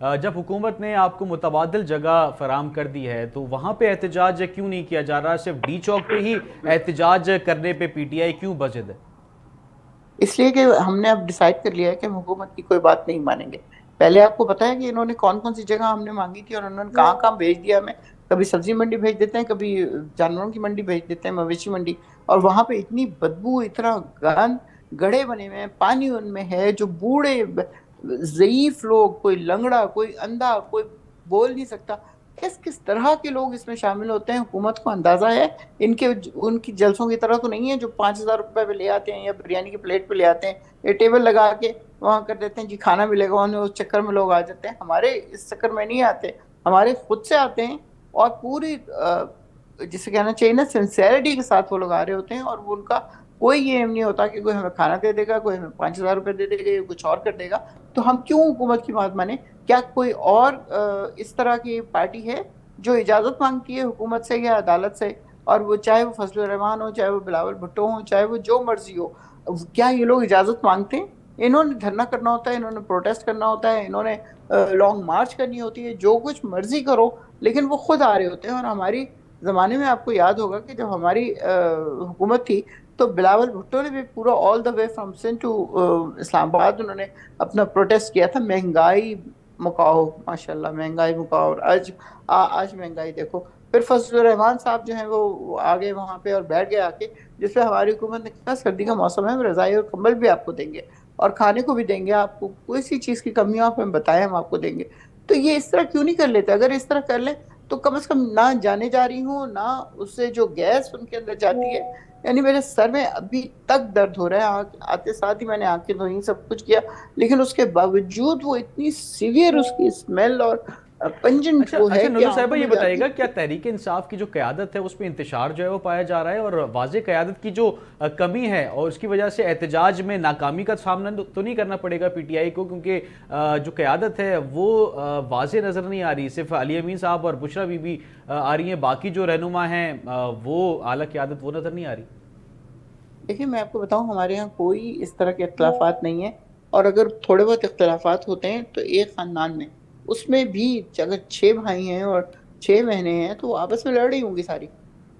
جب حکومت نے آپ کو متبادل جگہ فراہم کر دی ہے تو وہاں پہ احتجاج کیوں نہیں کیا جا رہا؟ صرف ڈی چوک پہ ہی احتجاج کرنے پہ پی ٹی آئی کیوں بجد ہے؟ اس لیے کہ ہم نے اب ڈیسائیڈ کر لیا ہے کہ ہم حکومت کی کوئی بات نہیں مانیں گے. پہلے آپ کو پتا ہے کہ انہوں نے کون کون سی جگہ ہم نے مانگی تھی اور انہوں نے کہاں کہاں بھیج دیا ہمیں. کبھی سبزی منڈی بھیج دیتے ہیں, کبھی جانوروں کی منڈی بھیج دیتے ہیں, مویشی منڈی, اور وہاں پہ اتنی بدبو, اتنا گند, گڑھے بنے ہوئے ہیں, پانی ان میں ہے, جو بوڑھے ضعیف لوگ, کوئی لنگڑا, کوئی اندھا, کوئی بول نہیں سکتا, کس کس طرح کے لوگ اس میں شامل ہوتے ہیں. حکومت کو اندازہ ہے ان کی جلسوں کی طرح تو نہیں ہے جو 5,000 روپے پہ لے آتے ہیں یا بریانی کی پلیٹ پہ لے آتے ہیں, یہ ٹیبل لگا کے وہاں کر دیتے ہیں جی کھانا ملے گا, انہیں اس چکر میں لوگ آ جاتے ہیں. ہمارے اس چکر میں نہیں آتے, ہمارے خود سے آتے ہیں اور پوری جسے کہنا چاہیے نا سنسیئرٹی کے ساتھ وہ لوگ آ رہے ہوتے ہیں, اور وہ ان کا کوئی یہ نہیں ہوتا کہ کوئی ہمیں کھانا دے دے گا, کوئی ہمیں 5,000 روپے دے دے گا یا کچھ اور کر دے گا تو ہم کیوں حکومت کی بات مانیں. کیا کوئی اور اس طرح کی پارٹی ہے جو اجازت مانگتی ہے حکومت سے یا عدالت سے, اور وہ چاہے وہ فضل الرحمان ہو, چاہے وہ بلاول بھٹو ہوں, چاہے وہ جو مرضی ہو, کیا یہ لوگ اجازت مانگتے ہیں؟ انہوں نے دھرنا کرنا ہوتا ہے, انہوں نے پروٹیسٹ کرنا ہوتا ہے, انہوں نے لانگ مارچ کرنی ہوتی ہے, جو کچھ مرضی کرو, لیکن وہ خود آ رہے ہوتے ہیں. اور ہماری زمانے میں آپ کو یاد ہوگا کہ جب ہماری حکومت تھی تو بلاول بھٹو نے بھی پورا آل دا وے فرام سندھ ٹو اسلام آباد انہوں نے اپنا پروٹیسٹ کیا تھا. مہنگائی مکاؤ, ماشاء اللہ مہنگائی مکاؤ, اور آج مہنگائی دیکھو. پھر فضل الرحمان صاحب جو ہیں وہ آگے وہاں پہ اور بیٹھ گئے آ کے, جس پہ ہماری حکومت نے کہا سردی کا موسم ہے, رضائی اور کمبل بھی آپ کو دیں گے اور کھانے کو بھی دیں گے, آپ کو کوئی سی چیز کی کمی ہو آپ ہمیں بتائیں, ہم آپ کو دیں گے. تو یہ اس طرح کیوں نہیں کر لیتے؟ اگر اس طرح کر لیں تو کم از کم نہ جانے جا رہی ہوں, نہ اس سے جو گیس ان کے اندر جاتی ہے. یعنی میرے سر میں ابھی تک درد ہو رہا ہے, آتے ساتھ ہی میں نے آنکھیں دھوئی, سب کچھ کیا, لیکن اس کے باوجود وہ اتنی سیویئر اس کی اسمیل اور پنجنٹ وہ ہے اچھا کہ نوزر صاحبہ, آنکھوں یہ میں بتائیے جاتی گا ہے. کیا تحریک انصاف کی جو قیادت ہے اس پہ انتشار جو ہے وہ پایا جا رہا ہے, اور واضح قیادت کی جو کمی ہے اور اس کی وجہ سے احتجاج میں ناکامی کا سامنا تو نہیں کرنا پڑے گا پی ٹی آئی کو, کیونکہ جو قیادت ہے وہ واضح نظر نہیں آ رہی, صرف علی امین صاحب اور بشرا بی بی آ رہی ہیں, باقی جو رہنما ہیں وہ اعلیٰ قیادت وہ نظر نہیں آ رہی. دیکھیں میں آپ کو بتاؤں, ہمارے یہاں کوئی اس طرح کے اختلافات نہیں ہیں, اور اگر تھوڑے بہت اختلافات ہوتے ہیں تو ایک خاندان میں, اس میں بھی اگر 6 بھائی ہیں اور 6 بہنیں ہیں تو وہ آپس میں لڑ رہی ہوں گی ساری,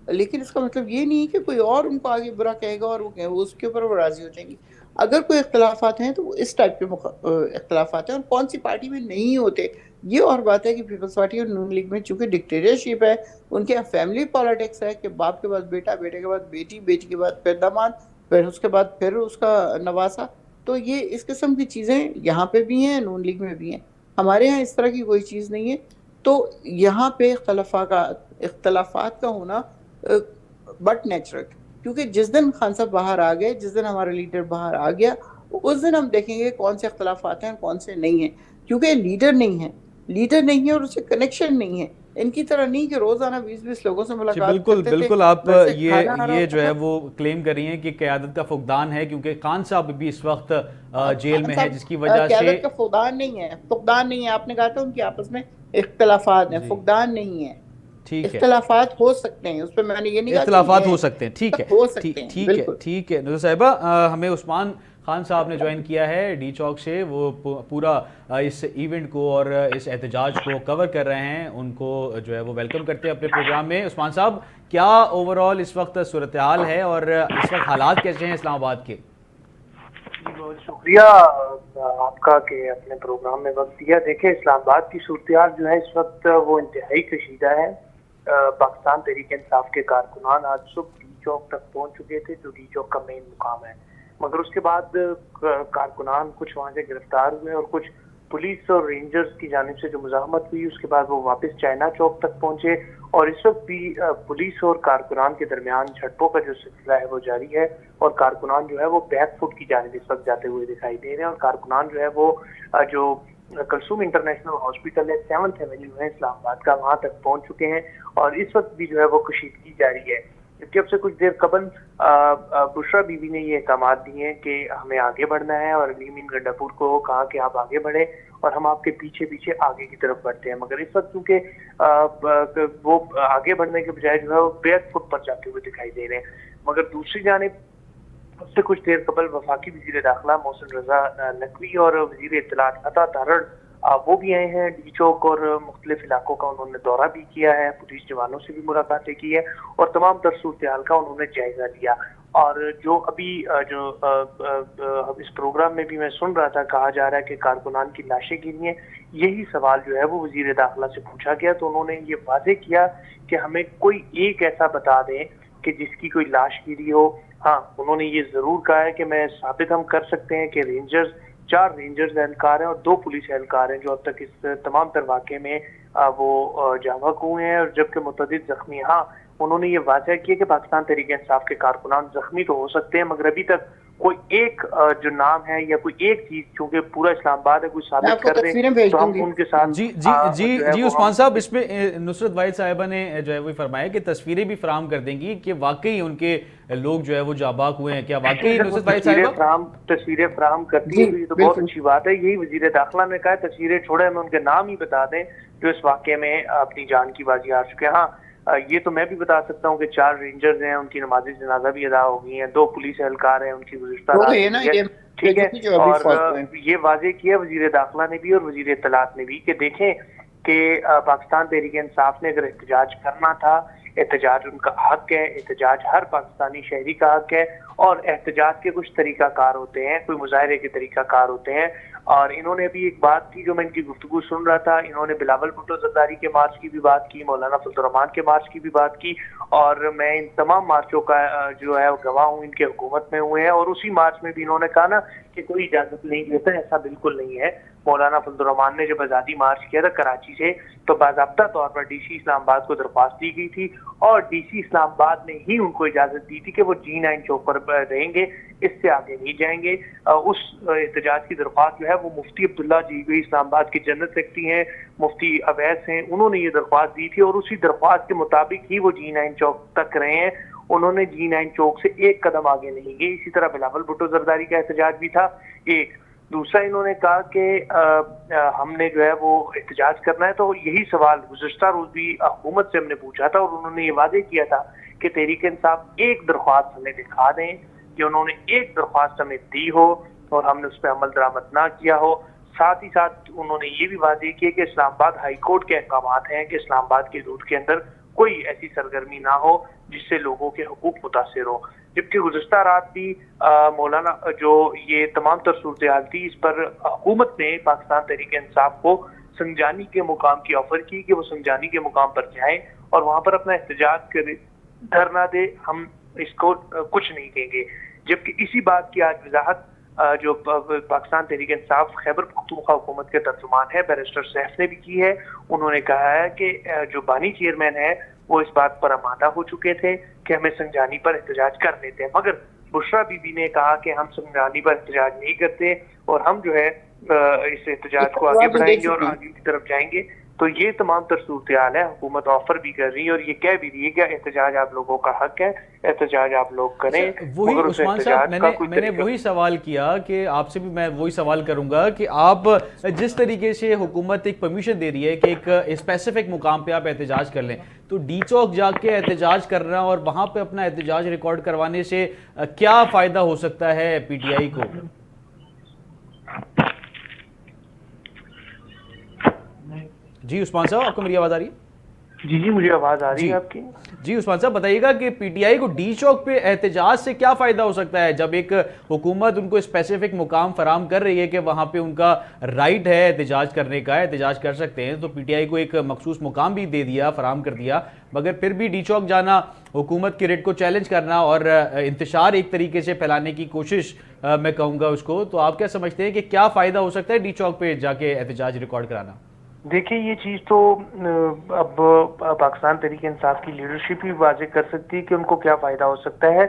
لیکن اس کا مطلب یہ نہیں کہ کوئی اور ان کو آگے برا کہے گا اور وہ اس کے اوپر وہ راضی ہو جائیں گی. اگر کوئی اختلافات ہیں تو وہ اس ٹائپ کے اختلافات ہیں, اور کون سی پارٹی میں نہیں ہوتے. یہ اور بات ہے کہ پیپلز پارٹی اور نون لیگ میں چونکہ ڈکٹیٹرشپ ہے, ان کے یہاں فیملی پالیٹکس ہے کہ باپ کے بعد بیٹا, بیٹے کے بعد بیٹی, بیٹی کے بعد پھر داماد, پھر اس کے بعد پھر اس کا نواسا, تو یہ اس قسم کی چیزیں یہاں پہ بھی ہیں, نون لیگ میں بھی ہیں. ہمارے یہاں اس طرح کی کوئی چیز نہیں ہے. تو یہاں پہ اختلافات کا ہونا بٹ نیچرل, کیونکہ جس دن خان صاحب باہر آ گئے, جس دن ہمارا لیڈر باہر آ گیا, اس دن ہم دیکھیں گے کون سے اختلافات ہیں اور کون سے نہیں ہیں. کیونکہ لیڈر نہیں ہے, لیڈر نہیں ہے اور اس سے کنیکشن نہیں ہے. ان کی طرح نہیں کہ روزانہ 20 لوگوں سے جی ملاقات بالکل کرتے تھے, بالکل, آپ گھر سے کھانا آ رہا یہ جو ہوتا ہے تھا. وہ کلیم کر رہی ہیں کہ قیادت کا فقدان ہے, کیونکہ خان صاحب بھی اس وقت جیل خان میں ہے, صاحب جس کی وجہ سے قیادت کا فقدان نہیں ہے, فقدان نہیں ہے. آپ نے کہا تھا ان کی آپس میں اختلافات ہیں, جی فقدان نہیں ہے. ٹھیک ہے, اختلافات ہو سکتے ہیں, اس پہ میں نے یہ نہیں کہا کہ اختلافات ہیں, ہو سکتے ہیں, ٹھیک ہے, ہو سکتے ہیں ٹھیک ہے, بالکل. ٹھیک ہے. نوزر صاحبہ, ہمیں عثمان خان صاحب نے جوائن کیا ہے ڈی چوک سے, وہ پورا اس ایونٹ کو اور اس احتجاج کو کور کر رہے ہیں, ان کو جو ہے وہ ویلکم کرتے ہیں اپنے پروگرام میں. عثمان صاحب, کیا اوورآل اس وقت صورتحال ہے اور اس وقت حالات کیسے ہیں اسلام آباد کے؟ بہت شکریہ آپ کا کہ اپنے پروگرام میں وقت دیا. دیکھیں, اسلام آباد کی صورتحال جو ہے اس وقت وہ انتہائی کشیدہ ہے. پاکستان تحریک انصاف کے کارکنان آج صبح ڈی چوک تک پہنچ چکے تھے, جو ڈی چوک کا مین مقام ہے, مگر اس کے بعد کارکنان کچھ وہاں سے گرفتار ہوئے اور کچھ پولیس اور رینجرز کی جانب سے جو مزاحمت ہوئی, اس کے بعد وہ واپس چائنا چوک تک پہنچے. اور اس وقت بھی پولیس اور کارکنان کے درمیان جھڑپوں کا جو سلسلہ ہے وہ جاری ہے, اور کارکنان جو ہے وہ بیک فٹ کی جانب اس وقت جاتے ہوئے دکھائی دے رہے ہیں. اور کارکنان جو ہے وہ جو کلثوم انٹرنیشنل ہاسپٹل ہے 7th ایونیو ہے اسلام آباد کا, وہاں تک پہنچ چکے ہیں, اور اس وقت بھی جو ہے وہ کشیدگی جاری ہے. جب سے کچھ دیر قبل بشرا بی بی نے یہ احکامات دیے ہیں کہ ہمیں آگے بڑھنا ہے, اور علی امین گنڈاپور کو کہا کہ آپ آگے بڑھیں اور ہم آپ کے پیچھے پیچھے آگے کی طرف بڑھتے ہیں. مگر اس وقت کیونکہ وہ آگے بڑھنے کے بجائے جو ہے وہ بیک فٹ پر جاتے ہوئے دکھائی دے رہے ہیں. مگر دوسری جانب اس سے کچھ دیر قبل وفاقی وزیر داخلہ محسن رضا نقوی اور وزیر اطلاعات عطا تارڑ وہ بھی آئے ہیں ڈی چوک اور مختلف علاقوں کا انہوں نے دورہ بھی کیا ہے، پولیس جوانوں سے بھی ملاقاتیں کی ہے اور تمام تر صورتحال کا انہوں نے جائزہ لیا۔ اور جو ابھی اس پروگرام میں بھی میں سن رہا تھا، کہا جا رہا ہے کہ کارکنان کی لاشیں گری ہیں، یہی سوال جو ہے وہ وزیر داخلہ سے پوچھا گیا تو انہوں نے یہ واضح کیا کہ ہمیں کوئی ایک ایسا بتا دیں کہ جس کی کوئی لاش گری ہو۔ ہاں انہوں نے یہ ضرور کہا ہے کہ میں ثابت ہم کر سکتے ہیں کہ رینجرز 4 رینجرز اہلکار ہیں اور 2 پولیس اہلکار ہیں جو اب تک اس تمام تر واقعے میں وہ جاں بحق ہوئے ہیں، اور جبکہ متعدد زخمی۔ ہاں انہوں نے یہ واضح کیا کہ پاکستان تحریک انصاف کے کارکنان زخمی تو ہو سکتے ہیں مگر ابھی تک کوئی ایک جو نام ہے یا کوئی ایک چیز چونکہ پورا اسلام آباد ہے کوئی ثابت کر دیں تو ہم ان کے ساتھ جی عثمان صاحب، اس میں نصرت واحد صاحبہ نے جو ہے وہ فرمایا کہ تصویریں بھی فراہم کر دیں گی کہ واقعی ان کے لوگ جو ہے وہ جاں بحق ہوئے ہیں۔ کیا واقعی نصرت واحد صاحبہ تصویریں فراہم کرتی ہیں تو بہت اچھی بات ہے۔ یہی وزیر داخلہ نے کہا ہے تصویریں چھوڑے ہمیں ان کے نام ہی بتا دیں جو اس واقعے میں اپنی جان کی بازی ہار چکے ہیں۔ ہاں یہ تو میں بھی بتا سکتا ہوں کہ 4 رینجرز ہیں، ان کی نماز جنازہ بھی ادا ہو گئی ہیں، 2 پولیس اہلکار ہیں، ان کی گزشتہ رات ٹھیک ہے۔ اور یہ واضح کیا وزیر داخلہ نے بھی اور وزیر اطلاعات نے بھی کہ دیکھیں کہ پاکستان تحریک انصاف نے اگر احتجاج کرنا تھا، احتجاج ان کا حق ہے، احتجاج ہر پاکستانی شہری کا حق ہے، اور احتجاج کے کچھ طریقہ کار ہوتے ہیں، کوئی مظاہرے کے طریقہ کار ہوتے ہیں۔ اور انہوں نے ابھی ایک بات کی جو میں ان کی گفتگو سن رہا تھا، انہوں نے بلاول بھٹو زرداری کے مارچ کی بھی بات کی، مولانا فضل الرحمان کے مارچ کی بھی بات کی، اور میں ان تمام مارچوں کا جو ہے گواہ ہوں، ان کے حکومت میں ہوئے ہیں، اور اسی مارچ میں بھی انہوں نے کہا نا کہ کوئی اجازت نہیں دیتا، ایسا بالکل نہیں ہے۔ مولانا فضل الرحمان نے جب آزادی مارچ کیا تھا کراچی سے تو باضابطہ طور پر ڈی سی اسلام آباد کو درخواست دی گئی تھی اور ڈی سی اسلام آباد نے ہی ان کو اجازت دی تھی کہ وہ G9 چوک پر رہیں گے، اس سے آگے نہیں جائیں گے۔ اس احتجاج کی درخواست جو ہے وہ مفتی عبداللہ جیگوئی اسلام آباد کے جنرل سیکرٹری ہیں، مفتی اویس ہیں، انہوں نے یہ درخواست دی تھی اور اسی درخواست کے مطابق ہی وہ G9 چوک تک رہے ہیں۔ انہوں نے G9 چوک سے ایک قدم آگے نہیں گئے۔ اسی طرح بلاول بھٹو زرداری کا احتجاج بھی تھا۔ ایک دوسرا انہوں نے کہا کہ ہم نے جو ہے وہ احتجاج کرنا ہے، تو یہی سوال گزشتہ روز بھی حکومت سے ہم نے پوچھا تھا اور انہوں نے یہ واضح کیا تھا کہ تحریک انصاف ایک درخواست ہمیں دکھا دیں کہ انہوں نے ایک درخواست ہمیں دی ہو اور ہم نے اس پہ عمل درآمد نہ کیا ہو۔ ساتھ ہی ساتھ انہوں نے یہ بھی واضح کیا کہ اسلام آباد ہائی کورٹ کے احکامات ہیں کہ اسلام آباد کی حدود کے اندر کوئی ایسی سرگرمی نہ ہو جس سے لوگوں کے حقوق متاثر ہو۔ جبکہ گزشتہ رات بھی مولانا جو یہ تمام تر صورتحال تھی اس پر حکومت نے پاکستان تحریک انصاف کو سنجانی کے مقام کی آفر کی کہ وہ سنجانی کے مقام پر جائیں اور وہاں پر اپنا احتجاج کرے، دھرنا دے، ہم اس کو کچھ نہیں دیں گے۔ جبکہ اسی بات کی آج وضاحت جو پاکستان تحریک انصاف خیبر پختونخوا حکومت کے ترجمان ہے بیرسٹر سیف نے بھی کی ہے۔ انہوں نے کہا ہے کہ جو بانی چیئرمین ہے وہ اس بات پر آمادہ ہو چکے تھے کہ ہمیں سنجانی پر احتجاج کر لیتے ہیں، مگر بشرا بی بی نے کہا کہ ہم سنجانی پر احتجاج نہیں کرتے اور ہم جو ہے اس احتجاج کو آگے بڑھائیں گے اور آگے کی طرف جائیں گے۔ تو یہ تمام تر صورتحال ہے، حکومت آفر بھی کر رہی ہے اور یہ کہہ بھی رہی ہے کہ احتجاج آپ لوگوں کا حق ہے، احتجاج آپ لوگ کریں۔ وہی عثمان صاحب میں نے وہی سوال کیا کہ آپ سے بھی میں وہی سوال کروں گا کہ آپ جس طریقے سے حکومت ایک پرمیشن دے رہی ہے کہ ایک اسپیسیفک مقام پہ آپ احتجاج کر لیں، تو ڈی چوک جا کے احتجاج کرنا اور وہاں پہ اپنا احتجاج ریکارڈ کروانے سے کیا فائدہ ہو سکتا ہے پی ٹی آئی کو؟ جی عثمان صاحب، آپ کو میری آواز آ رہی ہے؟ جی مجھے آواز آ رہی ہے آپ کی۔ جی عثمان صاحب بتائیے گا کہ پی ٹی آئی کو ڈی چوک پہ احتجاج سے کیا فائدہ ہو سکتا ہے جب ایک حکومت ان کو اسپیسیفک مقام فراہم کر رہی ہے کہ وہاں پہ ان کا رائٹ ہے احتجاج کرنے کا، احتجاج کر سکتے ہیں، تو پی ٹی آئی کو ایک مخصوص مقام بھی دے دیا، فراہم کر دیا، مگر پھر بھی ڈی چوک جانا، حکومت کی ریٹ کو چیلنج کرنا اور انتشار ایک طریقے سے پھیلانے کی کوشش میں کہوں گا اس کو، تو آپ کیا سمجھتے ہیں کہ کیا فائدہ ہو سکتا ہے ڈی چوک پہ جا کے احتجاج ریکارڈ کرانا؟ دیکھیں یہ چیز تو اب پاکستان تحریک انصاف کی لیڈرشپ ہی واضح کر سکتی ہے کہ ان کو کیا فائدہ ہو سکتا ہے،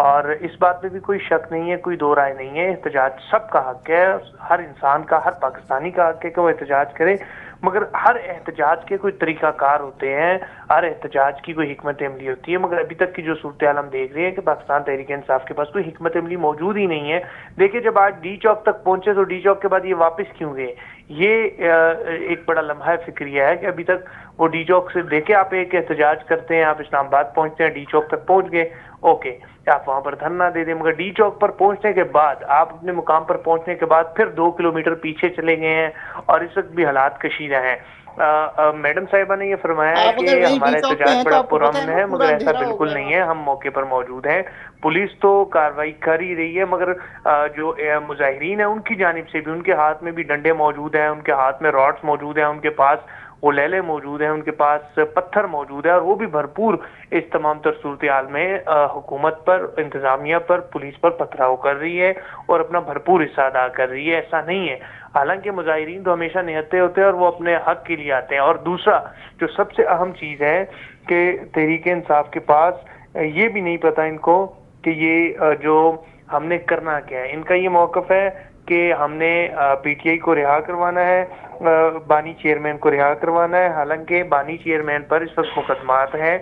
اور اس بات میں بھی کوئی شک نہیں ہے، کوئی دو رائے نہیں ہے۔ احتجاج سب کا حق ہے، ہر انسان کا، ہر پاکستانی کا حق ہے کہ وہ احتجاج کرے، مگر ہر احتجاج کے کوئی طریقہ کار ہوتے ہیں، ہر احتجاج کی کوئی حکمت عملی ہوتی ہے، مگر ابھی تک کی جو صورتحال ہم دیکھ رہے ہیں کہ پاکستان تحریک انصاف کے پاس کوئی حکمت عملی موجود ہی نہیں ہے۔ دیکھیں جب آج ڈی چوک تک پہنچے تو ڈی چوک کے بعد یہ واپس کیوں گئے؟ یہ ایک بڑا لمحہ فکریہ ہے کہ ابھی تک وہ ڈی چوک سے دیکھے آپ ایک احتجاج کرتے ہیں، آپ اسلام آباد پہنچتے ہیں، ڈی چوک تک پہنچ گئے، اوکے آپ وہاں پر دھرنا دے دیں، مگر ڈی چوک پر پہنچنے کے بعد آپ اپنے مقام پر پہنچنے کے بعد پھر 2 کلومیٹر پیچھے چلے گئے ہیں اور اس وقت بھی حالات کشیدہ ہیں۔ میڈم صاحبہ نے یہ فرمایا ہے آپ اگر کہ وہی ڈی ہمارا چوک پہ احتجاج ہیں تو بڑا آپ کو پتہ ہے پرامن نا ہے، مگر پورا ایسا اندھیرا ہو بالکل گیا نہیں وہاں ہے، پہ۔ ہم موقع پر موجود ہیں، پولیس تو کارروائی کر ہی رہی ہے، مگر جو مظاہرین ہیں ان کی جانب سے بھی ان کے ہاتھ میں بھی ڈنڈے موجود ہیں، ان کے ہاتھ میں راڈس موجود ہیں، ان کے پاس غلیلے موجود ہیں، ان کے پاس پتھر موجود ہیں، اور وہ بھی بھرپور اس تمام تر صورتحال میں حکومت پر، انتظامیہ پر، پولیس پر پتھراؤ کر رہی ہے اور اپنا بھرپور حصہ ادا کر رہی ہے۔ ایسا نہیں ہے، حالانکہ مظاہرین تو ہمیشہ نہتے ہوتے ہیں اور وہ اپنے حق کے لیے آتے ہیں۔ اور دوسرا جو سب سے اہم چیز ہے کہ تحریک انصاف کے پاس یہ بھی نہیں پتا ان کو کہ یہ جو ہم نے کرنا کیا ہے۔ ان کا یہ موقف ہے کہ ہم نے پی ٹی آئی کو رہا کروانا ہے، بانی چیئرمین کو رہا کروانا ہے، حالانکہ بانی چیئرمین پر اس وقت مقدمات ہیں،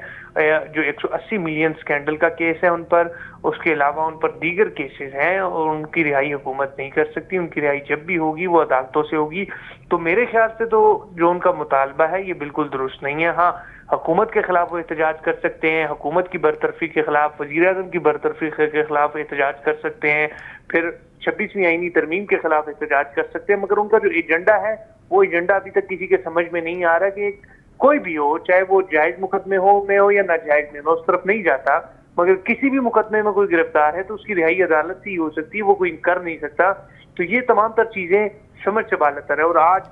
جو 180 ملین سکینڈل کا کیس ہے ان پر، اس کے علاوہ ان پر دیگر کیسز ہیں اور ان کی رہائی حکومت نہیں کر سکتی، ان کی رہائی جب بھی ہوگی وہ عدالتوں سے ہوگی۔ تو میرے خیال سے تو جو ان کا مطالبہ ہے یہ بالکل درست نہیں ہے۔ ہاں حکومت کے خلاف وہ احتجاج کر سکتے ہیں، حکومت کی برطرفی کے خلاف، وزیر اعظم کی برطرفی کے خلاف احتجاج کر سکتے ہیں، پھر 26ویں آئینی ترمیم کے خلاف احتجاج کر سکتے ہیں، مگر ان کا جو ایجنڈا ہے وہ ایجنڈا ابھی تک کسی کے سمجھ میں نہیں آ رہا کہ کوئی بھی ہو، چاہے وہ جائز مقدمے میں ہو یا ناجائز میں اس طرف نہیں جاتا، مگر کسی بھی مقدمے میں کوئی گرفتار ہے تو اس کی رہائی عدالت سے ہی ہو سکتی ہے، وہ کوئی کر نہیں سکتا۔ تو یہ تمام تر چیزیں سمجھ سے بالاتر ہے، اور آج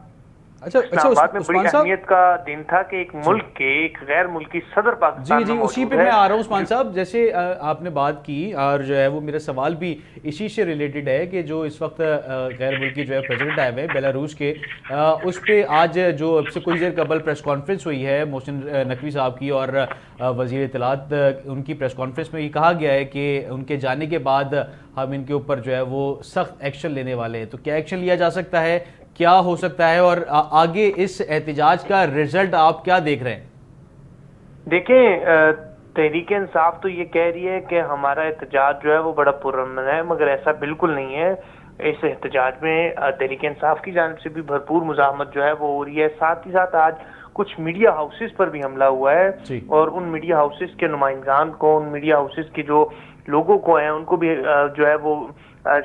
اچھا اسلام آباد میں بڑی عثمان صاحب، اہمیت کا دن تھا کہ ایک جی ملک کے ایک غیر ملکی صدر جی پاکستان جی میں اسی موجود پہ ہے۔ میں آ رہا ہوں عثمان صاحب، جیسے آپ نے بات کی اور جو ہے وہ میرا سوال بھی اسی سے ریلیٹڈ ہے کہ جو اس وقت غیر ملکی جو ہے پریزیڈنٹ آئے ہوئے ہیں بیلاروس کے، اس پہ آج جو اب سے کچھ دیر قبل پریس کانفرنس ہوئی ہے محسن نقوی صاحب کی اور وزیر اطلاعات ان کی پریس کانفرنس میں یہ کہا گیا ہے کہ ان کے جانے کے بعد ہم ان کے اوپر جو ہے وہ سخت ایکشن لینے والے ہیں۔ تو کیا ایکشن لیا جا سکتا ہے، کیا ہو سکتا ہے، اور آگے اس احتجاج کا رزلٹ آپ کیا دیکھ رہے ہیں؟ دیکھیں تحریک انصاف تو یہ کہہ رہی ہے کہ ہمارا احتجاج جو ہے وہ بڑا پرامن ہے، مگر ایسا بالکل نہیں ہے۔ اس احتجاج میں تحریک انصاف کی جانب سے بھی بھرپور مزاحمت جو ہے وہ ہو رہی ہے، ساتھ ہی ساتھ آج کچھ میڈیا ہاؤسز پر بھی حملہ ہوا ہے، جی اور ان میڈیا ہاؤسز کے نمائندگان کو، ان میڈیا ہاؤسز کے جو لوگوں کو ہیں ان کو بھی جو ہے وہ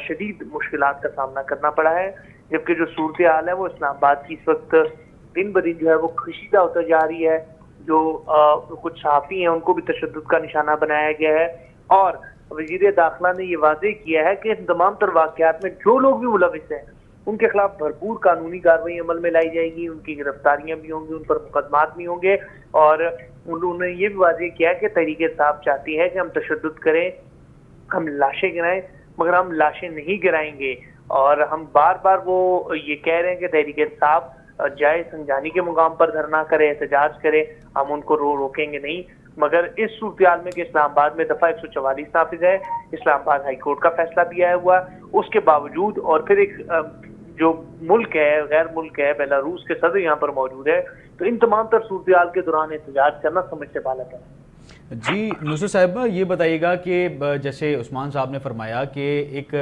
شدید مشکلات کا سامنا کرنا پڑا ہے، جبکہ جو صورتحال ہے وہ اسلام آباد کی اس وقت دن بدن جو ہے وہ کشیدہ ہوتا جا رہی ہے۔ جو کچھ صحافی ہیں ان کو بھی تشدد کا نشانہ بنایا گیا ہے، اور وزیر داخلہ نے یہ واضح کیا ہے کہ ان تمام تر واقعات میں جو لوگ بھی ملوث ہیں ان کے خلاف بھرپور قانونی کارروائی عمل میں لائی جائے گی، ان کی گرفتاریاں بھی ہوں گی، ان پر مقدمات بھی ہوں گے، اور انہوں نے یہ بھی واضح کیا کہ تحریک انصاف چاہتی ہے کہ ہم تشدد کریں، ہم لاشیں گرائیں، مگر ہم لاشیں نہیں گرائیں گے۔ اور ہم بار بار وہ یہ کہہ رہے ہیں کہ تحریک انصاف جائے سنجانی کے مقام پر دھرنا کرے، احتجاج کرے، ہم ان کو روکیں گے نہیں، مگر اس صورتحال میں کہ اسلام آباد میں دفعہ 144 نافذ ہے، اسلام آباد ہائی کورٹ کا فیصلہ بھی آیا ہوا، اس کے باوجود، اور پھر ایک جو ملک ہے، غیر ملک ہے، بیلاروس کے صدر یہاں پر موجود ہے، تو ان تمام تر صورتحال کے دوران احتجاج کرنا سمجھ سے بالاتر ہے۔ جی نصرت صاحب، یہ بتائیے گا کہ جیسے عثمان صاحب نے فرمایا کہ ایک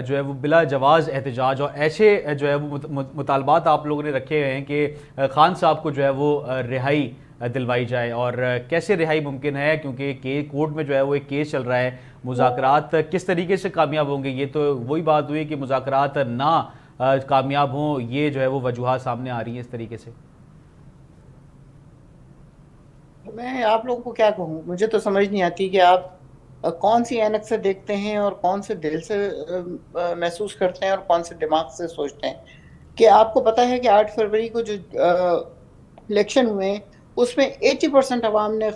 جو ہے وہ بلا جواز احتجاج اور ایسے جو ہے وہ مطالبات آپ لوگوں نے رکھے ہوئے ہیں کہ خان صاحب کو جو ہے وہ رہائی دلوائی جائے، اور کیسے رہائی ممکن ہے کیونکہ کورٹ میں جو ہے وہ ایک کیس چل رہا ہے، مذاکرات کس طریقے سے کامیاب ہوں گے؟ یہ تو وہی بات ہوئی کہ مذاکرات نہ کامیاب ہوں، یہ جو ہے وہ وجوہات سامنے آ رہی ہیں اس طریقے سے۔ میں آپ لوگوں کو کیا کہوں، مجھے تو سمجھ نہیں آتی کہ آپ کون سی اینک سے دیکھتے ہیں اور کون سے دل سے محسوس کرتے ہیں اور کون سے دماغ سے سوچتے ہیں کہ آپ کو پتہ ہے کہ 8 فروری کو جو الیکشن ہوئے اس میں 80% عوام نے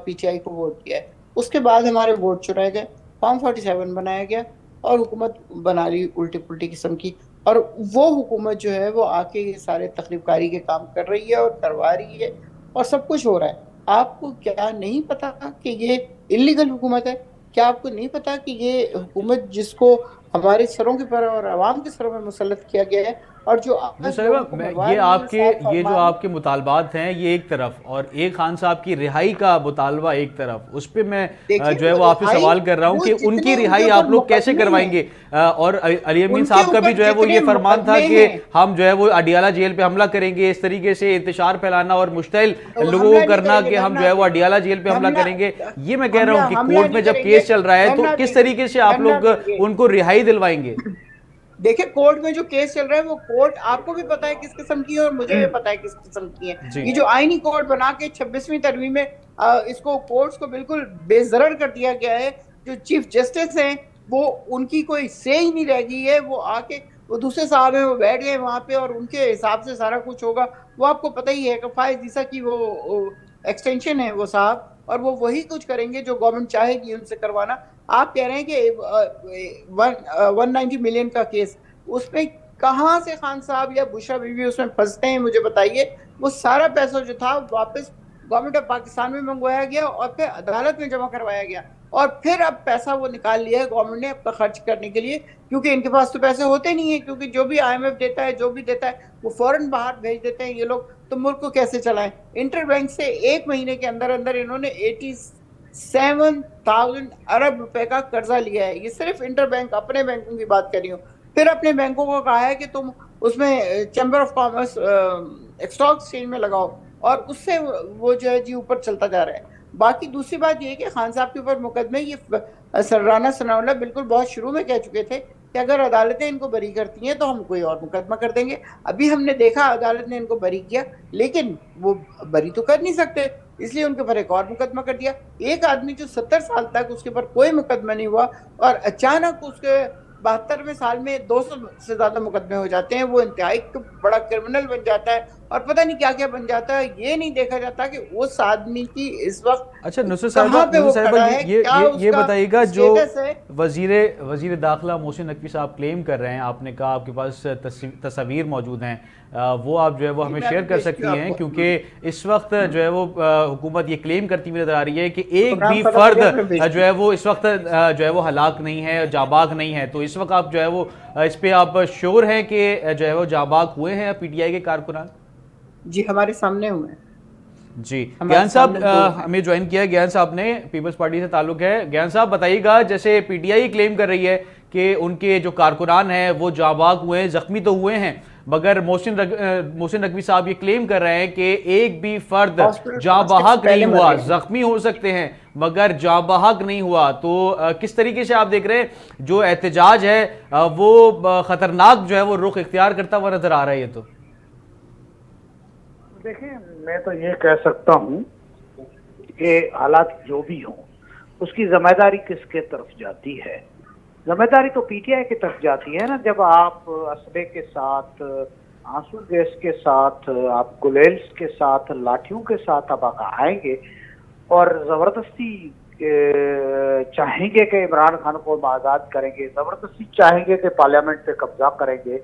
پی ٹی آئی کو ووٹ دیا ہے، اس کے بعد ہمارے ووٹ چرائے گئے، فارم 47 بنایا گیا اور حکومت بنا لی الٹی پلٹی قسم کی، اور وہ حکومت جو ہے وہ آ کے یہ سارے تخریب کاری کے کام کر رہی ہے اور کروا رہی ہے اور سب کچھ ہو رہا ہے۔ آپ کو کیا نہیں پتا کہ یہ اللیگل حکومت ہے؟ کیا آپ کو نہیں پتا کہ یہ حکومت جس کو ہمارے سروں کے پر اور عوام کے سروں میں مسلط کیا گیا ہے اور جو آج لوگوں کو مروا رہی ہیں یہ جو آپ کے مطالبات ہیں یہ ایک طرف، اور ایک خان صاحب کی رہائی کا مطالبہ ایک طرف، اس پہ میں جو ہے وہ آپ سے سوال کر رہا ہوں کہ ان کی رہائی آپ لوگ کیسے کروائیں گے؟ اور علی امین صاحب کا بھی جو ہے وہ یہ فرمان تھا کہ ہم جو ہے وہ اڈیالہ جیل پہ حملہ کریں گے، اس طریقے سے انتشار پھیلانا اور مشتعل لوگوں کو کرنا کہ ہم جو ہے وہ اڈیالہ جیل پہ حملہ کریں گے. یہ میں کہہ رہا ہوں کہ کورٹ میں جب کیس چل رہا ہے تو کس طریقے سے آپ لوگ ان کو رہائی دلوائیں گے؟ دیکھیں کورٹ میں جو کیس چل رہا ہے وہ کورٹ آپ کو بھی پتا ہے کس قسم کی ہے اور مجھے بھی پتا ہے کس قسم کی ہے. یہ جو آئینی کورٹ بنا کے 26ویں ترمیم میں اس کو کورٹس کو بالکل بے ضرر کر دیا گیا ہے. جو چیف جسٹس ہیں وہ ان کی کوئی سے ہی نہیں رہ گئی ہے. وہ آ کے وہ دوسرے صاحب ہیں وہ بیٹھ گئے وہاں پہ اور ان کے حساب سے سارا کچھ ہوگا. وہ آپ کو پتہ ہی ہے کہ فائز عیسیٰ کی وہ ایکسٹینشن ہے وہ صاحب, اور وہ وہی کچھ کریں گے جو گورنمنٹ چاہے گی ان سے کروانا. آپ کہہ رہے ہیں کہ 190 ملین کا کیس, اس پہ کہاں سے خان صاحب یا بشرا بی بی اس میں پھنستے ہیں مجھے بتائیے. وہ سارا پیسہ جو تھا واپس گورنمنٹ آف پاکستان میں منگوایا گیا اور پھر عدالت میں جمع کروایا گیا, اور پھر اب پیسہ وہ نکال لیا ہے گورنمنٹ نے اپنا خرچ کرنے کے لیے, کیونکہ ان کے پاس تو پیسے ہوتے نہیں ہیں, کیونکہ جو بھی آئی ایم ایف دیتا ہے جو بھی دیتا ہے وہ فوراً باہر بھیج دیتے ہیں یہ لوگ. تو ملک کو کیسے چلائیں؟ انٹر بینک سے ایک مہینے کے اندر اندر انہوں نے 87,000 ارب روپے کا قرضہ لیا ہے. یہ صرف انٹر بینک, اپنے بینکوں کی بات کر رہی ہوں. پھر اپنے بینکوں کو کہا ہے کہ تم اس میں chamber of commerce stock exchange میں لگاؤ, اور اس سے وہ جو ہے جی اوپر چلتا جا رہا ہے. باقی دوسری بات یہ ہے کہ خان صاحب کے اوپر مقدمے یہ سرانہ ثناء اللہ بالکل بہت شروع میں کہہ چکے تھے کہ اگر عدالتیں ان کو بری کرتی ہیں تو ہم کوئی اور مقدمہ کر دیں گے. ابھی ہم نے دیکھا عدالت نے ان کو بری کیا, لیکن وہ بری تو کر نہیں سکتے, اس لیے ان کے اوپر ایک اور مقدمہ کر دیا. ایک آدمی جو 70 سال تک اس کے اوپر کوئی مقدمہ نہیں ہوا اور اچانک اس کے 72ویں سال میں 200 سے زیادہ مقدمے ہو جاتے ہیں, وہ انتہائی بڑا کرمنل بن جاتا ہے اور پتہ نہیں کیا کیا بن جاتا ہے. یہ نہیں دیکھا جاتا کہ اس آدمی کی اس وقت اچھا نصرت صاحبہ یہ بتائیے گا, جو وزیر داخلہ محسن نقوی صاحب کلیم کر رہے ہیں, آپ نے کہا آپ کے پاس تصاویر موجود ہیں, وہ آپ جو ہے وہ ہمیں شیئر کر سکتی ہیں, کیونکہ اس وقت جو ہے وہ حکومت یہ کلیم کرتی ہوئی نظر آ رہی ہے کہ ایک بھی فرد جو ہے وہ اس وقت جو ہے وہ ہلاک نہیں ہے, جاباک نہیں ہے. تو اس وقت آپ جو ہے وہ اس پہ آپ شور ہیں کہ جو ہے وہ جاباک ہوئے ہیں پی ٹی آئی کے کارکنان؟ جی ہمارے سامنے ہوئے ہیں. جی گیان صاحب ہمیں جوائن کیا ہے, گیان صاحب نے پیپلز پارٹی سے تعلق ہے. گیان صاحب بتائیے گا, جیسے پی ٹی آئی کلیم کر رہی ہے کہ ان کے جو کارکنان ہیں وہ جاں بحق ہوئے ہیں, زخمی تو ہوئے ہیں, مگر محسن نقوی صاحب یہ کلیم کر رہے ہیں کہ ایک بھی فرد جاں بحق نہیں ہوا, زخمی ہو سکتے ہیں مگر جاں بحق نہیں ہوا. تو کس طریقے سے آپ دیکھ رہے ہیں جو احتجاج ہے وہ خطرناک جو ہے وہ رخ اختیار کرتا ہوا نظر آ رہا ہے؟ یہ تو دیکھیں, میں تو یہ کہہ سکتا ہوں کہ حالات جو بھی ہوں اس کی ذمہ داری کس کے طرف جاتی ہے؟ ذمہ داری تو پی ٹی آئی کی طرف جاتی ہے نا. جب آپ اسلحے کے ساتھ, آنسو گیس کے ساتھ, آپ گلیلز کے ساتھ, لاٹھیوں کے ساتھ اب آئیں گے اور زبردستی چاہیں گے کہ عمران خان کو آزاد کریں گے, زبردستی چاہیں گے کہ پارلیمنٹ پہ قبضہ کریں گے,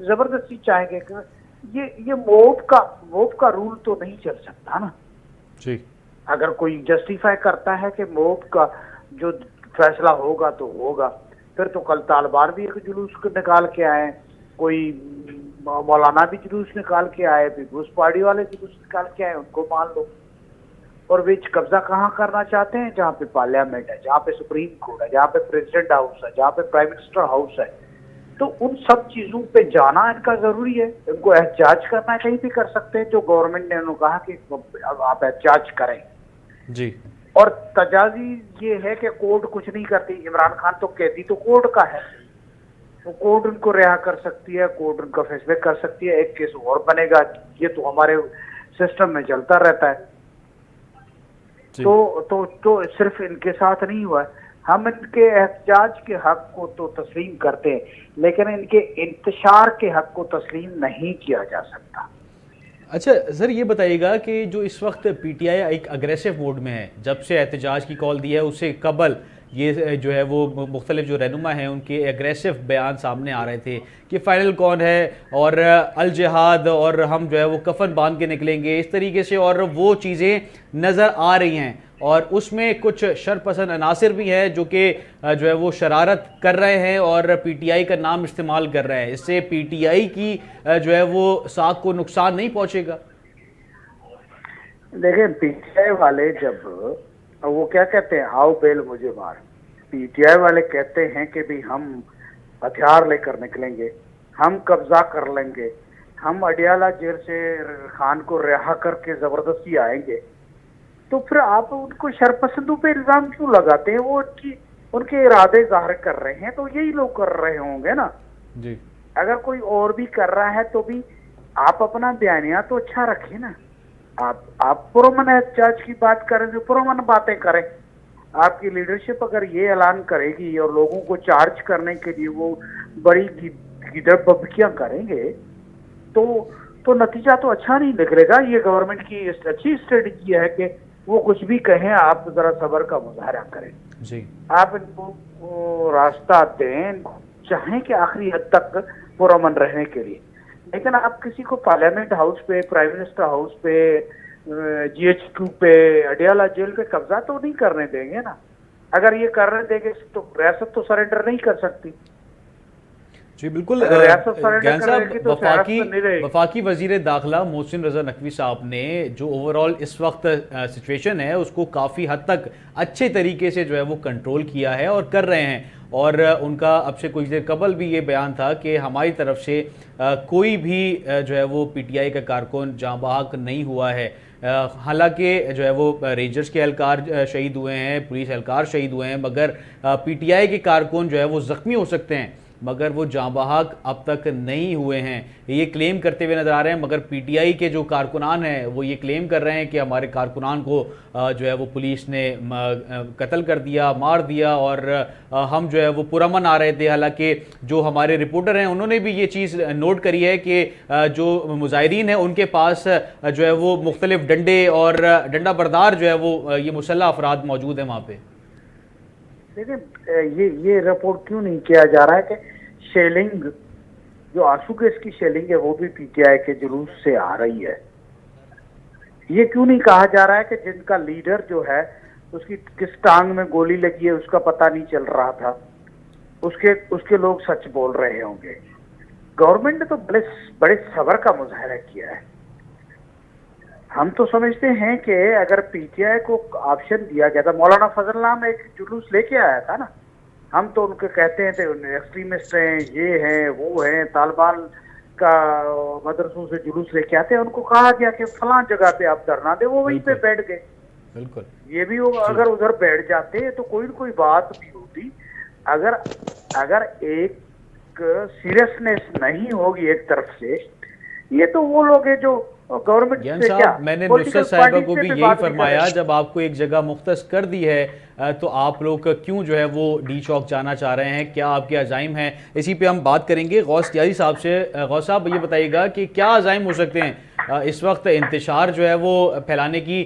زبردستی چاہیں گے کہ یہ موب کا رول تو نہیں چل سکتا نا جی. اگر کوئی جسٹیفائی کرتا ہے کہ موب کا جو فیصلہ ہوگا تو ہوگا, پھر تو کل طالبان بھی ایک جلوس نکال کے آئے, کوئی مولانا بھی جلوس نکال کے آئے, پیپلز پارٹی والے جلوس نکال کے آئے, ان کو مان لو. اور وچ قبضہ کہاں کرنا چاہتے ہیں؟ جہاں پہ پارلیمنٹ ہے, جہاں پہ سپریم کورٹ ہے, جہاں پہ پریزیڈنٹ ہاؤس ہے, جہاں پہ پرائم منسٹر ہاؤس ہے. تو ان سب چیزوں پہ جانا ان کا ضروری ہے. ان کو احتجاج کرنا کہیں بھی کر سکتے ہیں, جو گورنمنٹ نے انہوں کہا کہ آپ احتجاج کریں جی. اور تجاویز یہ ہے کہ کورٹ کچھ نہیں کرتی. عمران خان تو قیدی تو کورٹ کا ہے, تو کورٹ ان کو رہا کر سکتی ہے, کورٹ ان کا فیصلے کر سکتی ہے. ایک کیس اور بنے گا, یہ تو ہمارے سسٹم میں چلتا رہتا ہے. تو صرف ان کے ساتھ نہیں ہوا ہے. ہم ان کے احتجاج کے حق کو تو تسلیم کرتے ہیں, لیکن ان کے انتشار کے حق کو تسلیم نہیں کیا جا سکتا. اچھا سر یہ بتائیے گا کہ جو اس وقت پی ٹی آئی ایک اگریسو موڈ میں ہے, جب سے احتجاج کی کال دی ہے اس سے قبل یہ جو ہے وہ مختلف جو رہنما ہیں ان کے اگریسو بیان سامنے آ رہے تھے کہ فائنل کون ہے اور الجہاد اور ہم جو ہے وہ کفن باندھ کے نکلیں گے, اس طریقے سے, اور وہ چیزیں نظر آ رہی ہیں. اور اس میں کچھ شرپسند عناصر بھی ہیں جو کہ جو ہے وہ شرارت کر رہے ہیں اور پی ٹی آئی کا نام استعمال کر رہے ہیں. اس سے پی ٹی آئی کی جو ہے وہ ساکھ کو نقصان نہیں پہنچے گا؟ دیکھیں پی ٹی آئی والے جب وہ کیا کہتے ہیں آؤ بیل مجھے مار، پی ٹی آئی والے کہتے ہیں کہ بھی ہم ہتھیار لے کر نکلیں گے، ہم قبضہ کر لیں گے، ہم اڈیالہ جیل سے خان کو رہا کر کے زبردستی آئیں گے، تو پھر آپ ان کو شرپسندوں پہ الزام کیوں لگاتے ہیں؟ وہ ان کے ارادے ظاہر کر رہے ہیں تو یہی لوگ کر رہے ہوں گے نا. جی اگر کوئی اور بھی کر رہا ہے تو بھی آپ اپنا بیانیہ تو اچھا رکھیں نا. آپ پرامن احتجاج کی بات کریں جو پرامن باتیں کریں. آپ کی لیڈرشپ اگر یہ اعلان کرے گی اور لوگوں کو چارج کرنے کے لیے وہ بڑی گیدڑ ببکیاں کریں گے تو نتیجہ تو اچھا نہیں نکلے گا. یہ گورنمنٹ کی اچھی اسٹریٹجی ہے کہ وہ کچھ بھی کہیں آپ ذرا صبر کا مظاہرہ کریں. جی آپ ان کو راستہ دیں، چاہیں کہ آخری حد تک پرامن رہنے کے لیے، لیکن آپ کسی کو پارلیمنٹ ہاؤس پہ، پرائم منسٹر ہاؤس پہ، جی ایچ کیو پہ، اڈیالہ جیل پہ قبضہ تو نہیں کرنے دیں گے نا. اگر یہ کرنے دیں گے تو ریاست تو سرنڈر نہیں کر سکتی. جی بالکل. گیان صاحب، وفاقی وزیر داخلہ محسن رضا نقوی صاحب نے جو اوورال اس وقت سچویشن ہے اس کو کافی حد تک اچھے طریقے سے جو ہے وہ کنٹرول کیا ہے اور کر رہے ہیں. اور ان کا اب سے کچھ دیر قبل بھی یہ بیان تھا کہ ہماری طرف سے کوئی بھی جو ہے وہ پی ٹی آئی کا کارکن جاں بحق نہیں ہوا ہے. حالانکہ جو ہے وہ رینجرز کے اہلکار شہید ہوئے ہیں، پولیس اہلکار شہید ہوئے ہیں، مگر پی ٹی آئی کے کارکن جو ہے وہ زخمی ہو سکتے ہیں مگر وہ جاں بحق اب تک نہیں ہوئے ہیں. یہ کلیم کرتے ہوئے نظر آ رہے ہیں، مگر پی ٹی آئی کے جو کارکنان ہیں وہ یہ کلیم کر رہے ہیں کہ ہمارے کارکنان کو جو ہے وہ پولیس نے قتل کر دیا، مار دیا اور ہم جو ہے وہ پرامن آ رہے تھے. حالانکہ جو ہمارے رپورٹر ہیں انہوں نے بھی یہ چیز نوٹ کری ہے کہ جو مظاہرین ہیں ان کے پاس جو ہے وہ مختلف ڈنڈے اور ڈنڈا بردار جو ہے وہ یہ مسلح افراد موجود ہیں وہاں پہ. یہ رپورٹ کیوں نہیں کیا جا رہا ہے کہ شیلنگ جو آنسو گیس کی شیلنگ ہے وہ بھی پی ٹی آئی کے جلوس سے آ رہی ہے؟ یہ کیوں نہیں کہا جا رہا ہے کہ جن کا لیڈر جو ہے اس کی کس ٹانگ میں گولی لگی ہے اس کا پتہ نہیں چل رہا تھا، اس کے لوگ سچ بول رہے ہوں گے. گورنمنٹ نے تو بڑے صبر کا مظاہرہ کیا ہے. ہم تو سمجھتے ہیں کہ اگر پی ٹی آئی کو آپشن دیا گیا تھا، مولانا فضل نام ایک جلوس لے کے آیا تھا نا، ہم تو ان کو کہتے ہیں ایکسٹریمسٹ ہیں، یہ ہیں وہ ہیں، طالبان کا مدرسوں سے جلوس لے کے آتے ہیں. ان کو کہا گیا کہ فلاں جگہ پہ آپ دھرنا دیں، وہ وہیں پہ بیٹھ گئے. بالکل یہ بھی اگر ادھر بیٹھ جاتے تو کوئی نہ کوئی بات بھی ہوتی. اگر ایک سیریسنیس نہیں ہوگی ایک طرف سے، یہ تو وہ لوگ ہیں جو گورنمنٹ سے کیا، میں نے نصرت صاحبہ کو بھی یہی فرمایا جب آپ کو ایک جگہ مختص کر دی ہے تو آپ لوگ کیوں جو ہے وہ ڈی چوک جانا چاہ رہے ہیں، کیا آپ کے عزائم ہیں؟ اسی پہ ہم بات کریں گے غوث تیاری صاحب سے. غوث صاحب یہ بتائیے گا کہ کیا عزائم ہو سکتے ہیں اس وقت؟ انتشار جو ہے وہ پھیلانے کی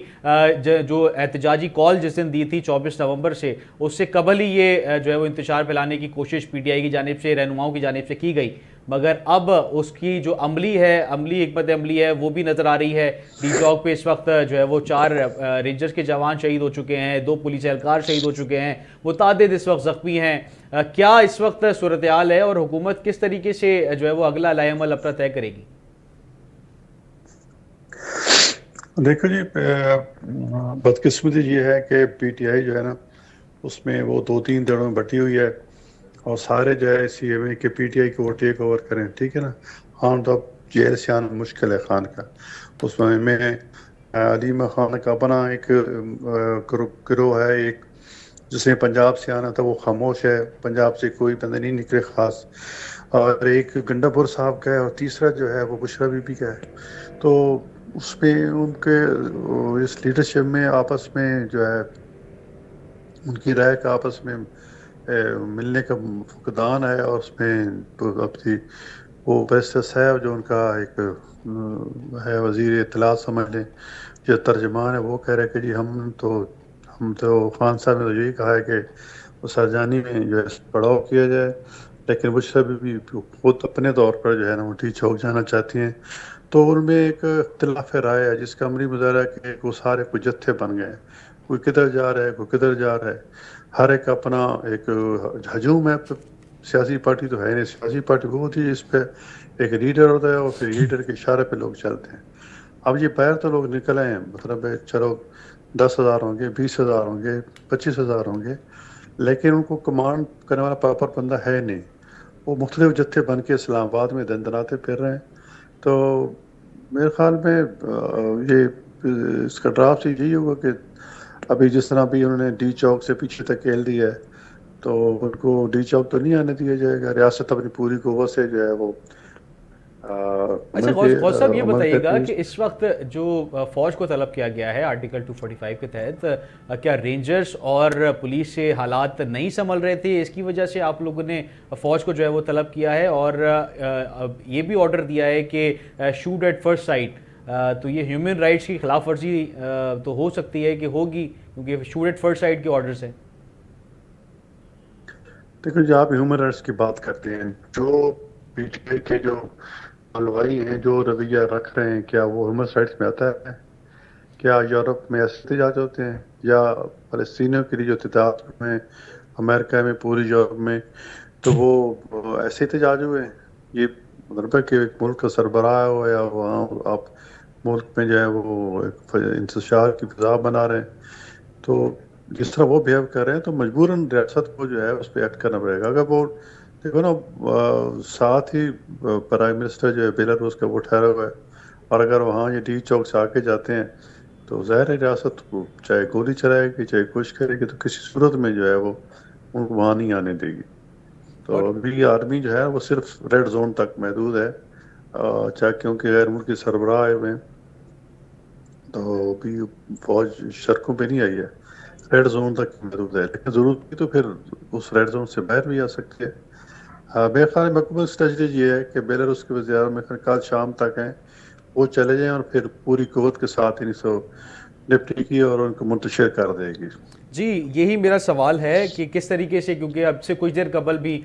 جو احتجاجی کال جس دن دی تھی 24 نومبر سے، اس سے قبل ہی یہ جو ہے وہ انتشار پھیلانے کی کوشش پی ٹی آئی کی جانب سے، رہنماؤں کی جانب سے کی گئی، مگر اب اس کی جو عملی حکمت عملی ہے وہ بھی نظر آ رہی ہے. ڈی چوک پہ اس وقت جو ہے وہ 4 رینجرز کے جوان شہید ہو چکے ہیں، 2 پولیس اہلکار شہید ہو چکے ہیں، متعدد اس وقت زخمی ہیں. کیا اس وقت صورتحال ہے اور حکومت کس طریقے سے جو ہے وہ اگلا لائحہ عمل اپنا طے کرے گی؟ دیکھو جی، بدقسمتی یہ ہے کہ پی ٹی آئی جو ہے نا اس میں وہ 2-3 دڑوں میں بٹی ہوئی ہے اور سارے جو ہے سی ایم اے کہ پی ٹی آئی کو وہ ٹیک اوور کریں. ٹھیک ہے نا. ہاں تو اب جیل سے آنا مشکل ہے خان کا. اس میں علیم خان کا اپنا ایک گروہ ہے ایک جس نے پنجاب سے آنا تھا، وہ خاموش ہے، پنجاب سے کوئی بندے نہیں نکلے خاص. اور ایک گنڈا پور صاحب کا ہے اور تیسرا جو ہے وہ بشرا بی بی کا ہے. تو اس میں ان کے اس لیڈرشپ میں آپس میں جو ہے ان کی رائے کا آپس میں ملنے کا فقدان ہے. اور اس میں اپنی وہ بیرسٹر صاحب جو ان کا ایک ہے وزیر اطلاعات سمجھ لیں، جو ترجمان ہے، وہ کہہ رہے کہ جی ہم تو خان صاحب نے تو یہی کہا ہے کہ وہ سرجانی میں جو ہے پڑاؤ کیا جائے، لیکن بشرا بھی خود اپنے طور پر جو ہے نا وہ ڈی چوک جانا چاہتی ہیں. تو ان میں ایک اختلاف رائے ہے جس کا عملی مظاہرہ کہ وہ سارے کچھ جتھے بن گئے. کوئی کدھر جا رہا ہے کوئی کدھر جا رہا ہے، ہر ایک اپنا ایک ہجوم ہے. سیاسی پارٹی تو ہے نہیں، سیاسی پارٹی وہ ہوتی ہے جس پہ ایک لیڈر ہوتا ہے اور پھر لیڈر کے اشارے پہ لوگ چلتے ہیں. اب یہ باہر تو لوگ نکل آئے ہیں، مطلب ہے چلو 10,000 ہوں گے، 20,000 ہوں گے، 25,000 ہوں گے، لیکن ان کو کمانڈ کرنے والا پراپر بندہ ہے نہیں. وہ مختلف جتھے بن کے اسلام آباد میں دندناتے پھر رہے ہیں. تو میرے خیال میں یہ اس کا ڈرافٹ یہی ہوگا کہ ابھی جس طرح بھی انہوں نے ڈی چوک سے پیچھے تک کھیل دیا ہے، تو ان کو ڈی چوک تو نہیں آنے دیا جائے گا. ریاست اپنی پوری قوت سے جو ہے وہ اچھا غوث صاحب یہ عمل بتائیے کرتی گا ہے. کہ اس وقت جو فوج کو طلب کیا گیا ہے آرٹیکل 245 کے تحت، کیا رینجرز اور پولیس سے حالات نہیں سنبھل رہے تھے، اس کی وجہ سے آپ لوگوں نے فوج کو جو ہے وہ طلب کیا ہے، اور یہ بھی آرڈر دیا ہے کہ شوٹ ایٹ فرسٹ سائٹ؟ تو یہ ہیومن رائٹس کی خلاف ورزی تو ہو سکتی ہے کہ ہوگی، کیونکہ شوٹ ایٹ فرسٹ سائٹ کے آرڈرز ہیں. دیکھو جب آپ ہیومن رائٹس کی بات کرتے ہیں، جو پی ٹی آئی کے جو حلوائی ہیں جو رویہ رکھ رہے ہیں، کیا وہ ہیومن رائٹس میں آتا ہے؟ کیا یورپ میں ایسے احتجاج ہوتے ہیں؟ یا فلسطینیوں کے لیے جو احتجاج میں امریکہ میں پوری یورپ میں، تو وہ ایسے احتجاج ہوئے ہیں؟ یہ مطلب ہے کہ ایک ملک کا سربراہ ہو یا وہاں آپ ملک میں جو ہے وہ ایک انتشار کی فضا بنا رہے ہیں، تو جس طرح وہ بیہیو کر رہے ہیں تو مجبوراً ریاست کو جو ہے اس پہ ایکٹ کرنا پڑے گا. اگر وہ دیکھو نا ساتھ ہی پرائم منسٹر جو ہے بیلاروس کا وہ ٹھہرا ہوا ہے، اور اگر وہاں یہ ڈی چوک سے آگے جاتے ہیں تو ظاہر ہے ریاست کو چاہے گولی چلائے گی چاہے کچھ کرے گی، تو کسی صورت میں جو ہے وہ ان کو وہاں نہیں آنے دے گی. تو ابھی آرمی جو ہے وہ صرف ریڈ زون تک محدود ہے، چاہے کیونکہ غیر ملکی سربراہ آئے ہوئے ہیں، تو ابھی فوج سڑکوں پہ نہیں آئی ہے، ریڈ زون تک محدود ہے. لیکن ضرورت کی تو پھر اس ریڈ زون سے باہر بھی آ سکتی ہے. میرے خیال میں حکومت اسٹریٹجی یہ ہے کہ بیلاروس کے وزیر اعظم میں کل شام تک ہیں، وہ چلے جائیں اور پھر پوری قوت کے ساتھ انہیں سو نپٹی کی اور ان کو منتشر کر دے گی. جی یہی میرا سوال ہے کہ کس طریقے سے، کیونکہ اب سے کچھ دیر قبل بھی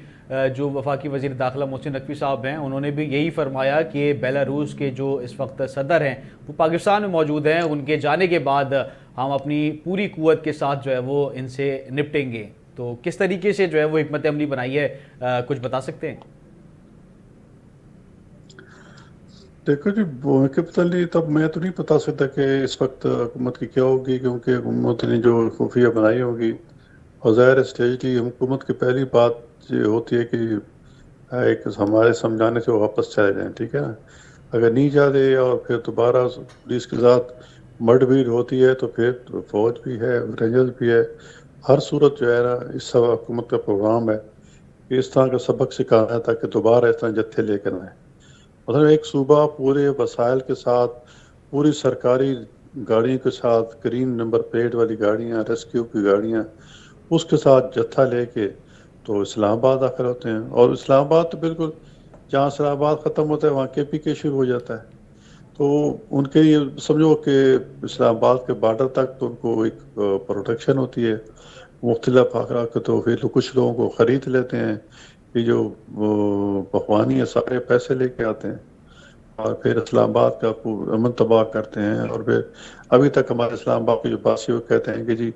جو وفاقی وزیر داخلہ محسن نقوی صاحب ہیں، انہوں نے بھی یہی فرمایا کہ بیلاروس کے جو اس وقت صدر ہیں وہ پاکستان میں موجود ہیں، ان کے جانے کے بعد ہم اپنی پوری قوت کے ساتھ جو ہے وہ ان سے نپٹیں گے. تو کس طریقے سے جو ہے وہ حکمت عملی بنائی ہے، کچھ بتا سکتے ہیں؟ دیکھو جی پتہ نہیں، تب میں تو نہیں بتا سکتا کہ اس وقت حکومت کی کیا ہوگی، کیونکہ حکومت نے جو خفیہ بنائی ہوگی، اور ظاہر اسٹریٹجی حکومت کی پہلی بات یہ ہوتی ہے کہ ایک ہمارے سمجھانے سے وہ واپس چلے جائیں، ٹھیک ہے نا. اگر نہیں جاتے اور پھر دوبارہ پولیس کے ساتھ مڈ بھیڑ ہوتی ہے تو پھر فوج بھی ہے، رینجرز بھی ہے. ہر صورت جو ہے نا اس سب حکومت کا پروگرام ہے کہ اس طرح کا سبق سکھانا ہے تاکہ دوبارہ اس طرح جتھے لے کر آئیں. مطلب ایک صوبہ پورے وسائل کے ساتھ، پوری سرکاری گاڑیوں کے ساتھ، گرین نمبر پلیٹ والی گاڑیاں، ریسکیو کی گاڑیاں، اس کے ساتھ جتھا لے کے تو اسلام آباد داخل ہوتے ہیں. اور اسلام آباد تو بالکل جہاں اسلام آباد ختم ہوتا ہے وہاں کے پی کے شروع ہو جاتا ہے. تو ان کے یہ سمجھو کہ اسلام آباد کے بارڈر تک تو ان کو ایک پروٹیکشن ہوتی ہے. مختلف آکرا کے تو پھر کچھ لوگوں کو خرید لیتے ہیں کہ جو پخوانی ہے، سارے پیسے لے کے آتے ہیں اور پھر اسلام آباد کا امن تباہ کرتے ہیں. اور پھر ابھی تک ہمارے اسلام آباد کے جو باسی وہ کہتے ہیں کہ جی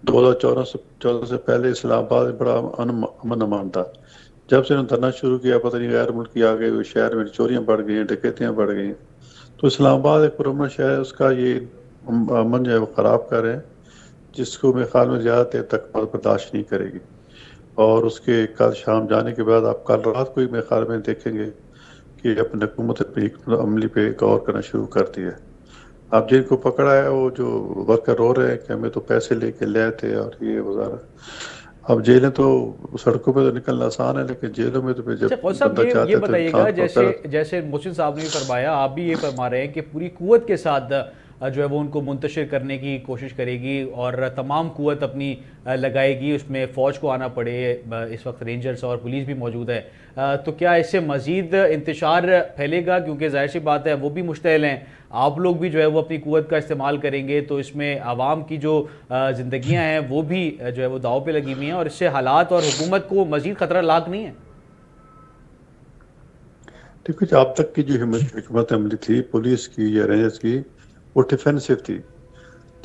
2014 سے پہلے اسلام آباد بڑا امن امان تھا. جب سے انہوں نے دھرنا شروع کیا پتہ نہیں غیر ملکی آ گئے، شہر میں چوریاں بڑھ گئی ہیں، ڈکیتیاں بڑھ گئی ہیں. تو اسلام آباد ایک پرامن شہر ہے، اس کا یہ امن جو ہے وہ خراب کر رہے ہیں، جس کو میرے خیال میں زیادہ دیر تک برداشت نہیں کرے گی. اور اس کے کل شام جانے کے بعد آپ کل رات کو ہی میرے خیال میں دیکھیں گے کہ اپنے حکومت اپنی عملی پہ غور کرنا شروع کرتی ہے. اب جن کو پکڑا ہے وہ جو ورکر رو رہے ہیں کہ ہمیں تو پیسے لے کے لے تھے اور یہ وزارہ. اب جیلیں تو سڑکوں پہ تو نکلنا آسان ہے، لیکن جیلوں میں تو پھر جب اچھا صاحب بندہ چاہتا یہ ہے تو بتائیے گا، انسان کو جیسے محسن صاحب نے بھی فرمایا، آپ بھی یہ فرما رہے ہیں کہ پوری قوت کے ساتھ جو ہے وہ ان کو منتشر کرنے کی کوشش کرے گی اور تمام قوت اپنی لگائے گی، اس میں فوج کو آنا پڑے، اس وقت رینجرز اور پولیس بھی موجود ہے. تو کیا اس سے مزید انتشار پھیلے گا؟ کیونکہ ظاہر سی بات ہے وہ بھی مشتعل ہیں، آپ لوگ بھی جو ہے وہ اپنی قوت کا استعمال کریں گے، تو اس میں عوام کی جو زندگیاں ہیں وہ بھی جو ہے وہ داؤ پہ لگی ہوئی ہیں، اور اس سے حالات اور حکومت کو مزید خطرہ لاحق نہیں ہے. دیکھو اب تک کی جو حکمت عملی تھی پولیس کی یا رینجرز کی، وہ ڈیفینسو تھی.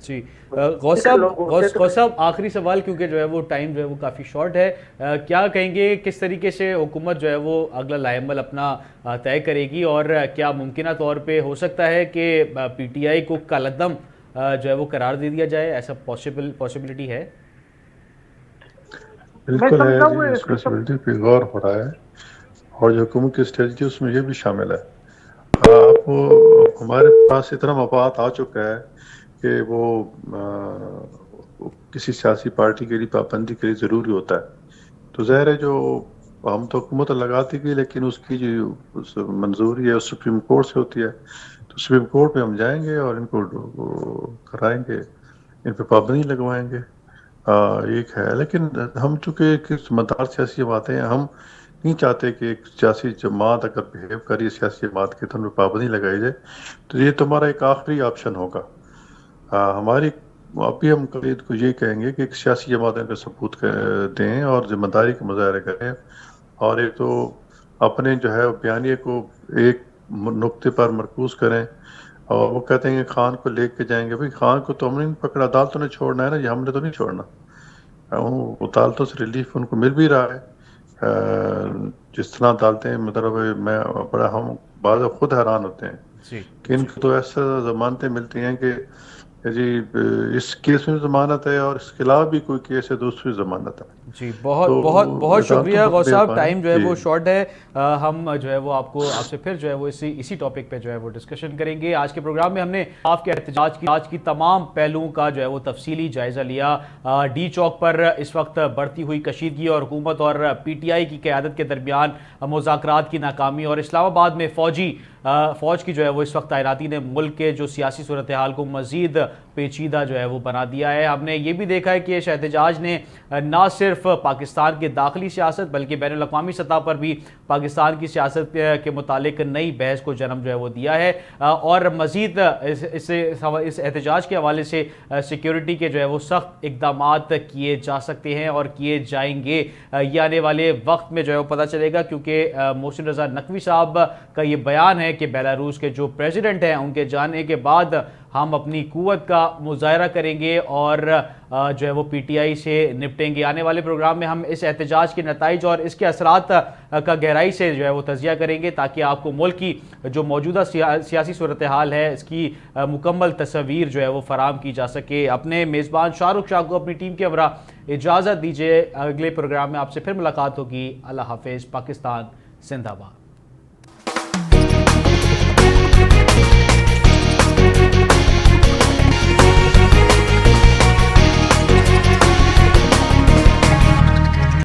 جی غوث صاحب آخری سوال، کیونکہ جو ہے وہ ٹائم جو ہے وہ کافی شارٹ ہے، کیا کہیں گے کس طریقے سے حکومت جو ہے وہ اگلا لاہ عمل اپنا طے کرے گی، اور کیا ممکنہ طور پہ ہو سکتا ہے کہ پی ٹی آئی کو کالعدم جو ہے وہ قرار دے دیا جائے؟ ایسا پاسبلٹی ہے؟ بالکل ہے جی، اس پاسبلٹی پہ غور ہو رہا ہے، اور جو حکومت کی اسٹریٹجی اس میں یہ بھی شامل ہے۔ آپ ہمارے پاس اتنا مفاد آ چکا ہے کہ وہ کسی سیاسی پارٹی کے لیے پابندی کے لیے ضروری ہوتا ہے، تو ظاہر ہے جو ہم تو حکومت لگاتی گئی، لیکن اس کی جو منظوری ہے سپریم کورٹ سے ہوتی ہے، تو سپریم کورٹ میں ہم جائیں گے اور ان کو کرائیں گے، ان پہ پابندی لگوائیں گے، ایک ہے۔ لیکن ہم چونکہ سمجھدار سیاسی جماعتیں ہیں، ہم نہیں چاہتے کہ ایک سیاسی جماعت اگر بہیو کری سیاسی جماعت کے تو ان پہ پابندی لگائی جائے، تو یہ تمہارا ایک آخری آپشن ہوگا۔ ہماری ابھی ہم قید کو یہ کہیں گے کہ ایک سیاسی جماعتیں پہ ثبوت دیں اور ذمہ داری کا مظاہرہ کریں، اور ایک تو اپنے جو ہے بیانیے کو ایک نقطے پر مرکوز کریں، اور وہ کہتے ہیں کہ خان کو لے کے جائیں گے، بھائی خان کو تو ہم نے پکڑا، عدالتوں نے چھوڑنا ہے نا، یہ ہم نے تو نہیں چھوڑنا، عدالتوں سے ریلیف ان کو مل بھی رہا ہے، جس طرح عدالتیں مطلب میں بڑا ہم بعض خود حیران ہوتے ہیں کہ ان کو تو ایسا ضمانتیں ملتی ہیں کہ جی اس کیس میں ضمانت ہے اور اس کے علاوہ بھی کوئی کیس ہے دوسری ضمانت ہے۔ جی بہت شکریہ غوث صاحب، ٹائم جو ہے وہ جی شارٹ ہے، ہم جو ہے وہ آپ سے پھر جو ہے وہ اسی ٹاپک پہ جو ہے وہ ڈسکشن کریں گے۔ آج کے پروگرام میں ہم نے آپ کے احتجاج کی تمام پہلوؤں کا جو ہے وہ تفصیلی جائزہ لیا۔ ڈی چوک پر اس وقت بڑھتی ہوئی کشیدگی اور حکومت اور پی ٹی آئی کی قیادت کے درمیان مذاکرات کی ناکامی، اور اسلام آباد میں فوج کی جو ہے وہ اس وقت تعیناتی نے ملک کے جو سیاسی صورتحال کو مزید پیچیدہ جو ہے وہ بنا دیا ہے۔ ہم نے یہ بھی دیکھا ہے کہ اس احتجاج نے نہ صرف پاکستان کے داخلی سیاست بلکہ بین الاقوامی سطح پر بھی پاکستان کی سیاست کے متعلق نئی بحث کو جنم جو ہے وہ دیا ہے، اور مزید اس احتجاج کے حوالے سے سیکیورٹی کے جو ہے وہ سخت اقدامات کیے جا سکتے ہیں اور کیے جائیں گے، یہ آنے والے وقت میں جو ہے وہ پتہ چلے گا، کیونکہ محسن رضا نقوی صاحب کا یہ بیان ہے کہ بیلاروس کے جو پریزیڈنٹ ہیں ان کے جانے کے بعد ہم اپنی قوت کا مظاہرہ کریں گے اور جو ہے وہ پی ٹی آئی سے نپٹیں گے۔ آنے والے پروگرام میں ہم اس احتجاج کے نتائج اور اس کے اثرات کا گہرائی سے جو ہے وہ تجزیہ کریں گے، تاکہ آپ کو ملک کی جو موجودہ سیاسی صورتحال ہے اس کی مکمل تصویر جو ہے وہ فراہم کی جا سکے۔ اپنے میزبان شاہ رخ شاہ کو اپنی ٹیم کے ہمراہ اجازت دیجیے، اگلے پروگرام میں آپ سے پھر ملاقات ہوگی۔ اللہ حافظ۔ پاکستان زندہ باد۔